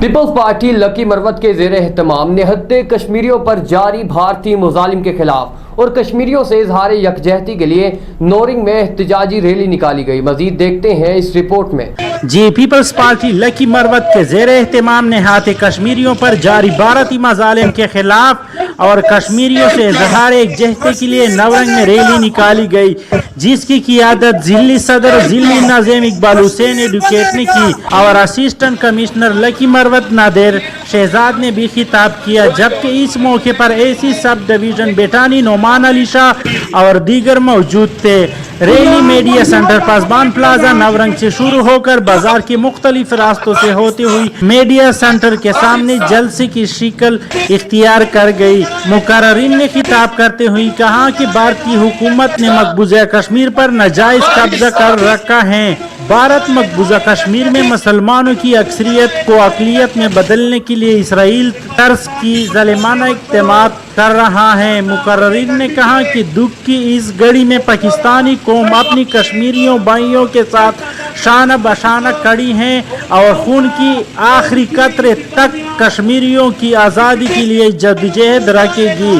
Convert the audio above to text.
Peoples party لکی مروت کے زیر اہتمام نہتے کشمیریوں پر جاری بھارتی مظالم کے خلاف اور کشمیریوں سے اظہار یکجہتی کے لیے نورنگ میں احتجاجی ریلی نکالی گئی. مزید دیکھتے ہیں اس رپورٹ میں. پیپلز پارٹی لکی مروت کے زیر اہتمام نہتے کشمیریوں پر جاری بھارتی مظالم کے خلاف اور کشمیریوں سے اظہار یکجہتی کے لیے نورنگ میں ریلی نکالی گئی، جس کی قیادت ضلعی صدر ضلعی ناظم اقبال حسین ایڈوکیٹ نے کی اور اسسٹنٹ کمشنر لکی مروت نادر شہزاد نے بھی خطاب کیا، جبکہ اس موقع پر ایسی سب ڈویژن بیٹانی نعمان علی شاہ اور دیگر موجود تھے. Rally media centre Pasban Plaza Naurang سے شروع ہو کر بازار کے مختلف راستوں سے ہوتے ہوئی میڈیا سینٹر کے سامنے جلسے کی شکل اختیار کر گئی. مقررین نے خطاب کرتے ہوئے کہا کہ بھارتی حکومت نے مقبوضہ کشمیر پر ناجائز قبضہ کر رکھا ہے. بھارت مقبوضہ کشمیر میں مسلمانوں کی اکثریت کو اقلیت میں بدلنے کے لیے اسرائیل طرز کی ظالمانہ اقدامات کر رہا ہے. مقررین نے کہا کہ دکھ کی اس گھڑی میں پاکستانی قوم اپنی کشمیریوں بھائیوں کے ساتھ شانہ بشانہ کھڑی ہے اور خون کی آخری قطرے تک کشمیریوں کی آزادی کے لیے جدوجہد رکھے گی.